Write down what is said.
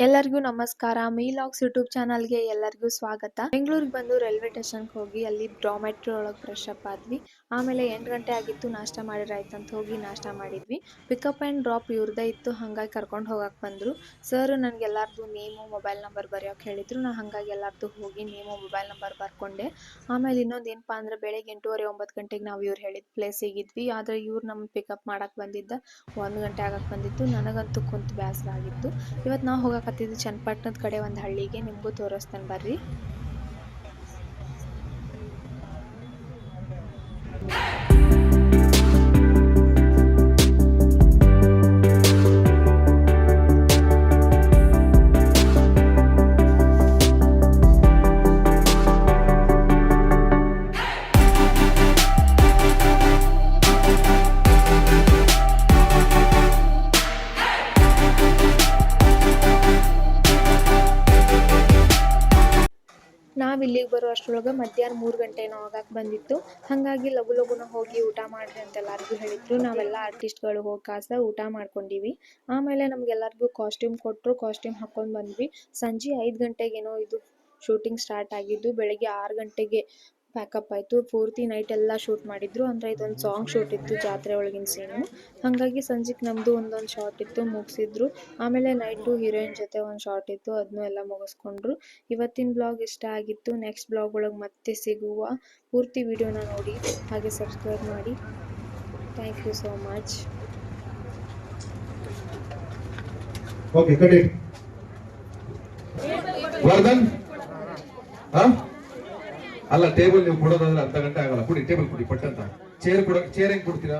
ಎಲ್ಲರಿಗೂ ನಮಸ್ಕಾರ. ಮೀಲಾಗ್ಸ್ ಯೂಟ್ಯೂಬ್ ಚಾನಲ್ಗೆ ಎಲ್ಲರಿಗೂ ಸ್ವಾಗತ. ಬೆಂಗಳೂರಿಗೆ ಬಂದು ರೈಲ್ವೆ ಸ್ಟೇಷನ್ಗೆ ಹೋಗಿ ಅಲ್ಲಿ ಮೆಟ್ರೋ ಒಳಗೆ ಫ್ರೆಶ್ ಅಪ್ ಆದ್ವಿ. ಆಮೇಲೆ 8 ಗಂಟೆ ಆಗಿತ್ತು, ನಾಷ್ಟ ಮಾಡಿರಾಯ್ತು ಅಂತ ಹೋಗಿ ನಾಷ್ಟ ಮಾಡಿದ್ವಿ. ಪಿಕಪ್ ಆ್ಯಂಡ್ ಡ್ರಾಪ್ ಇವ್ರದೇ ಇತ್ತು, ಹಾಗಾಗಿ ಕರ್ಕೊಂಡು ಹೋಗಕ್ಕೆ ಬಂದರು. ಸರ್ ನನಗೆ ಎಲ್ಲರದು ನೇಮು ಮೊಬೈಲ್ ನಂಬರ್ ಬರೆಯೋಕೆ ಹೇಳಿದ್ರು. ನಾನು ಹಾಗಾಗಿ ಎಲ್ಲರದು ಹೋಗಿ ನೇಮು ಮೊಬೈಲ್ ನಂಬರ್ ಬರ್ಕೊಂಡೆ. ಆಮೇಲೆ ಇನ್ನೊಂದು ಏನಪ್ಪ ಅಂದರೆ ಬೆಳಗ್ಗೆ 8:30 9 ಗಂಟೆಗೆ ನಾವು ಇವ್ರು ಹೇಳಿದ ಪ್ಲೇಸಿಗೆ ಇದ್ವಿ. ಆದರೆ ಇವ್ರು ನಮ್ಮ ಪಿಕಪ್ ಮಾಡಕ್ಕೆ ಬಂದಿದ್ದ 1 ಗಂಟೆ ಆಗಕ್ಕೆ ಬಂದಿತ್ತು. ನನಗಂತೂ ಕುಂತು ಬೇಸರ ಆಗಿತ್ತು. ಇವತ್ತು ನಾವು ಹೋಗಕತ್ತಿದ್ದು ಚನ್ನಪಟ್ಟಣದ ಕಡೆ ಒಂದು ಹಳ್ಳಿಗೆ. ನಿಮಗೂ ತೋರಿಸ್ತೇನೆ ಬರ್ರಿ. ನಾವು ಇಲ್ಲಿಗೆ ಬರೋ ಅಷ್ಟರೊಳಗೆ ಮಧ್ಯಾಹ್ನ 3 ಗಂಟೆ ಆಗಕ್ಕೆ ಬಂದಿತ್ತು. ಹಾಗಾಗಿ ಲಘುನ ಹೋಗಿ ಊಟ ಮಾಡಿರಿ ಅಂತ ಎಲ್ಲರಿಗೂ ಹೇಳಿದ್ರು. ನಾವೆಲ್ಲ ಆರ್ಟಿಸ್ಟ್ಗಳು ಹೋಗಿ ಊಟ ಮಾಡ್ಕೊಂಡಿವಿ. ಆಮೇಲೆ ನಮಗೆಲ್ಲರಿಗೂ ಕಾಸ್ಟ್ಯೂಮ್ ಕೊಟ್ಟರು, ಕಾಸ್ಟ್ಯೂಮ್ ಹಾಕ್ಕೊಂಡು ಬಂದ್ವಿ. ಸಂಜೆ 5 ಗಂಟೆಗೇನೋ ಇದು ಶೂಟಿಂಗ್ ಸ್ಟಾರ್ಟ್ ಆಗಿದ್ದು. ಬೆಳಗ್ಗೆ 6 ಗಂಟೆಗೆ ಪ್ಯಾಕಪ್ ಆಯಿತು. ಪೂರ್ತಿ ನೈಟ್ ಎಲ್ಲ ಶೂಟ್ ಮಾಡಿದ್ರು. ಅಂದರೆ ಇದೊಂದು ಸಾಂಗ್ ಶೂಟ್ ಇತ್ತು, ಜಾತ್ರೆ ಒಳಗಿನ ಸೀನು. ಹಾಗಾಗಿ ಸಂಜೆಗೆ ನಮ್ಮದು ಒಂದೊಂದು ಶಾರ್ಟ್ ಇತ್ತು, ಮುಗಿಸಿದ್ರು. ಆಮೇಲೆ ನೈಟು ಹೀರೋಯಿನ್ ಜೊತೆ ಒಂದು ಶಾರ್ಟ್ ಇತ್ತು, ಅದನ್ನೂ ಎಲ್ಲ ಮುಗಿಸ್ಕೊಂಡ್ರು. ಇವತ್ತಿನ ಬ್ಲಾಗ್ ಇಷ್ಟ ಆಗಿತ್ತು. ನೆಕ್ಸ್ಟ್ ಬ್ಲಾಗ್ ಒಳಗೆ ಮತ್ತೆ ಸಿಗುವ. ಪೂರ್ತಿ ವಿಡಿಯೋನ ನೋಡಿ, ಹಾಗೆ ಸಬ್ಸ್ಕ್ರೈಬ್ ಮಾಡಿ. Thank you so much. Okay, cut it. Vardhan, ಅಲ್ಲ ಟೇಬಲ್ ನೀವು ಕೊಡೋದಾದ್ರೆ ಅರ್ಧ ಗಂಟೆ ಆಗಲ್ಲ. ಕೊಡಿ, ಟೇಬಲ್ ಕೊಡಿ ಪಟ್ಟಂತ. ಚೇರ್ ಹೆಂಗ್ ಕೊಡ್ತೀರಾ?